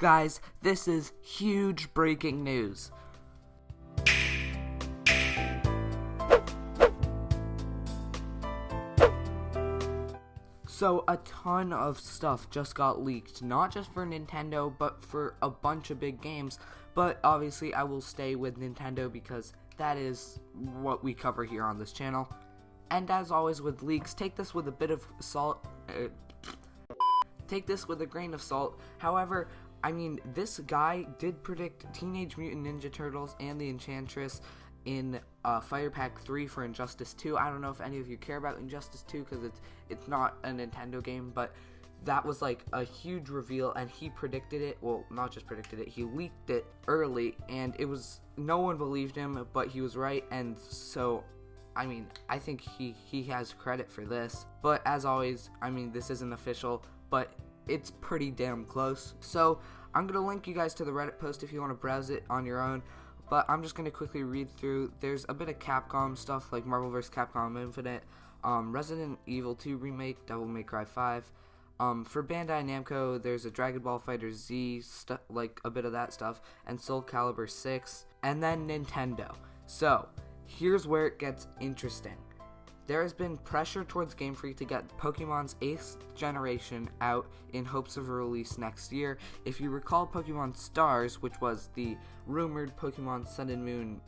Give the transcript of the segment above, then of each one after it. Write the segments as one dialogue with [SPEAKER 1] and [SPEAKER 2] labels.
[SPEAKER 1] Guys, this is huge breaking news. So a ton of stuff just got leaked, not just for Nintendo, but for a bunch of big games. But obviously I will stay with Nintendo because that is what we cover here on this channel. And as always with leaks, take this with a bit of salt. Take this with a grain of salt. However, I mean, this guy did predict Teenage Mutant Ninja Turtles and the Enchantress in Fire Pack 3 for Injustice 2. I don't know if any of you care about Injustice 2 because it's not a Nintendo game, but that was like a huge reveal, and he predicted it. Well, not just predicted it, he leaked it early, and it was, no one believed him, but he was right. And so I mean, I think he has credit for this. But as always, I mean, this isn't official, but it's pretty damn close. So I'm going to link you guys to the Reddit post if you want to browse it on your own. But I'm just going to quickly read through. There's a bit of Capcom stuff like Marvel vs. Capcom Infinite, Resident Evil 2 Remake, Devil May Cry 5. For Bandai Namco, there's a Dragon Ball FighterZ, like a bit of that stuff, and Soul Calibur 6, and then Nintendo. So here's where it gets interesting. There has been pressure towards Game Freak to get Pokemon's 8th generation out in hopes of a release next year. If you recall Pokemon Stars, which was the rumored Pokemon Sun and Moon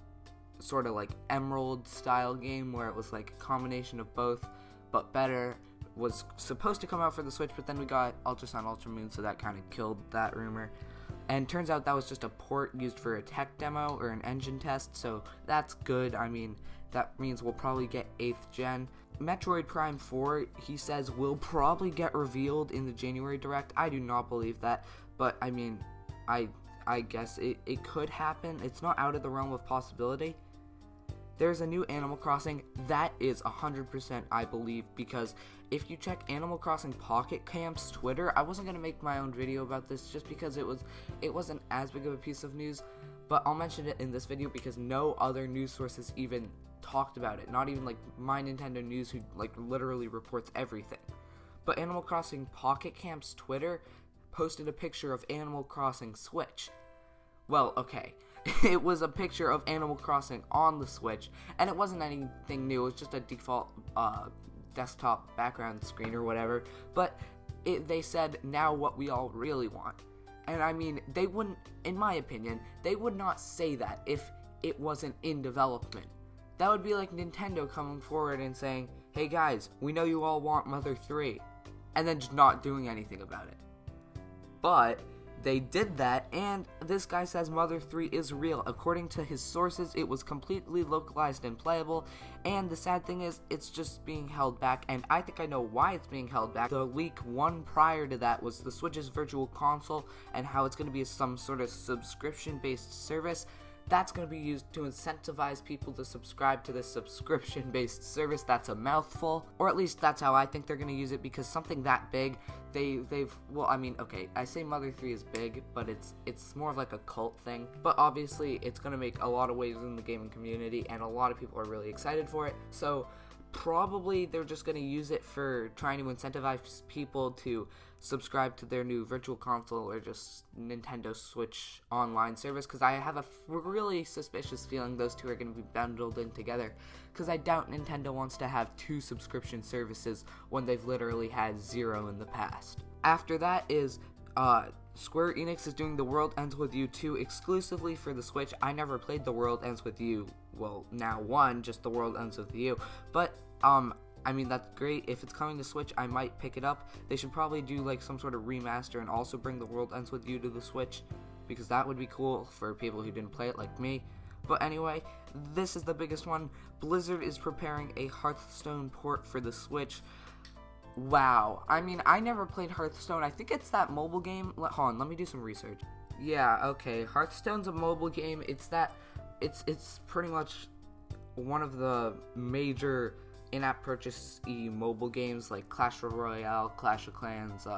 [SPEAKER 1] sort of like Emerald style game where it was like a combination of both but better, was supposed to come out for the Switch, but then we got Ultra Sun, Ultra Moon, so that kind of killed that rumor. And turns out that was just a port used for a tech demo or an engine test, so that's good. I mean, that means we'll probably get 8th gen. Metroid Prime 4, he says, will probably get revealed in the January Direct. I do not believe that, but I mean, I guess it could happen. It's not out of the realm of possibility. There's a new Animal Crossing. That is 100% I believe, because if you check Animal Crossing Pocket Camp's Twitter, I wasn't going to make my own video about this just because it wasn't as big of a piece of news, but I'll mention it in this video because no other news sources even talked about it. Not even like My Nintendo News, who like literally reports everything. But Animal Crossing Pocket Camp's Twitter posted a picture of Animal Crossing Switch. Well, okay. It was a picture of Animal Crossing on the Switch, and it wasn't anything new. It was just a default desktop background screen or whatever. But they said, now what we all really want. And I mean, they wouldn't, in my opinion, they would not say that if it wasn't in development. That would be like Nintendo coming forward and saying, hey guys, we know you all want Mother 3, and then just not doing anything about it. But they did that, and this guy says Mother 3 is real. According to his sources, it was completely localized and playable, and the sad thing is, it's just being held back, and I think I know why it's being held back. The leak one prior to that was the Switch's Virtual Console, and how it's going to be some sort of subscription-based service. That's going to be used to incentivize people to subscribe to this subscription-based service. That's a mouthful, or at least that's how I think they're going to use it, because something that big, well, I mean, okay, I say Mother 3 is big, but it's more of like a cult thing. But obviously, it's going to make a lot of waves in the gaming community, and a lot of people are really excited for it. So probably they're just going to use it for trying to incentivize people to subscribe to their new Virtual Console or just Nintendo Switch online service, because I have a really suspicious feeling those two are going to be bundled in together, because I doubt Nintendo wants to have two subscription services when they've literally had 0 in the past. After that is Square Enix is doing The World Ends With You 2 exclusively for the Switch. I never played The World Ends With You, well, now one, just The World Ends With You, but I mean, that's great. If it's coming to Switch, I might pick it up. They should probably do like some sort of remaster and also bring The World Ends With You to the Switch, because that would be cool for people who didn't play it like me. But anyway, this is the biggest one. Blizzard is preparing a Hearthstone port for the Switch. Wow. I mean, I never played Hearthstone. I think it's that mobile game. Hold on, let me do some research. Yeah, okay. Hearthstone's a mobile game. It's pretty much one of the major in-app purchase mobile games like Clash Royale, Clash of Clans,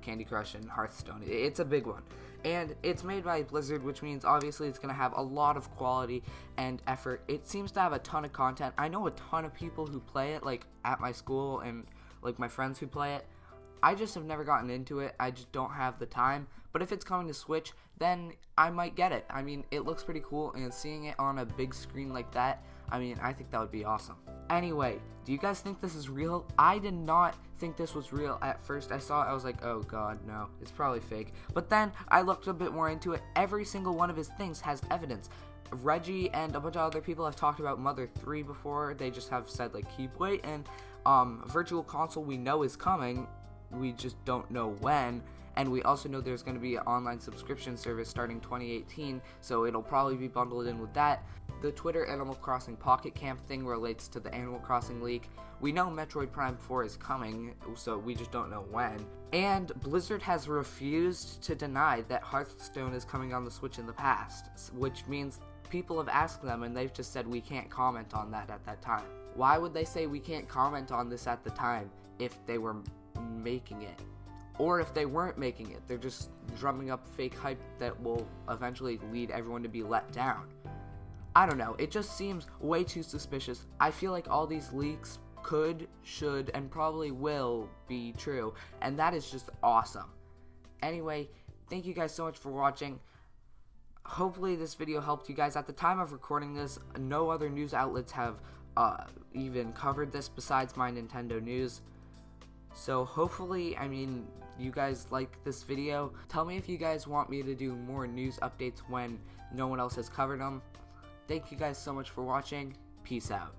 [SPEAKER 1] Candy Crush, and Hearthstone. It's a big one. And it's made by Blizzard, which means obviously it's going to have a lot of quality and effort. It seems to have a ton of content. I know a ton of people who play it, like at my school and like my friends who play it. I just have never gotten into it. I just don't have the time. But if it's coming to Switch, then I might get it. I mean, it looks pretty cool, and seeing it on a big screen like that, I mean, I think that would be awesome. Anyway, do you guys think this is real? I did not think this was real at first. I saw it, I was like, oh god, no, it's probably fake. But then I looked a bit more into it. Every single one of his things has evidence. Reggie and a bunch of other people have talked about Mother 3 before. They just have said, like, keep waiting. Virtual Console we know is coming. We just don't know when. And we also know there's going to be an online subscription service starting 2018, so it'll probably be bundled in with that. The Twitter Animal Crossing Pocket Camp thing relates to the Animal Crossing leak. We know Metroid Prime 4 is coming, so we just don't know when. And Blizzard has refused to deny that Hearthstone is coming on the Switch in the past, which means people have asked them and they've just said we can't comment on that at that time. Why would they say we can't comment on this at the time if they were making it? Or if they weren't making it, they're just drumming up fake hype that will eventually lead everyone to be let down. I don't know, it just seems way too suspicious. I feel like all these leaks could, should, and probably will be true, and that is just awesome. Anyway, thank you guys so much for watching. Hopefully this video helped you guys. At the time of recording this, no other news outlets have even covered this besides my Nintendo News. So hopefully, I mean, you guys like this video. Tell me if you guys want me to do more news updates when no one else has covered them. Thank you guys so much for watching. Peace out.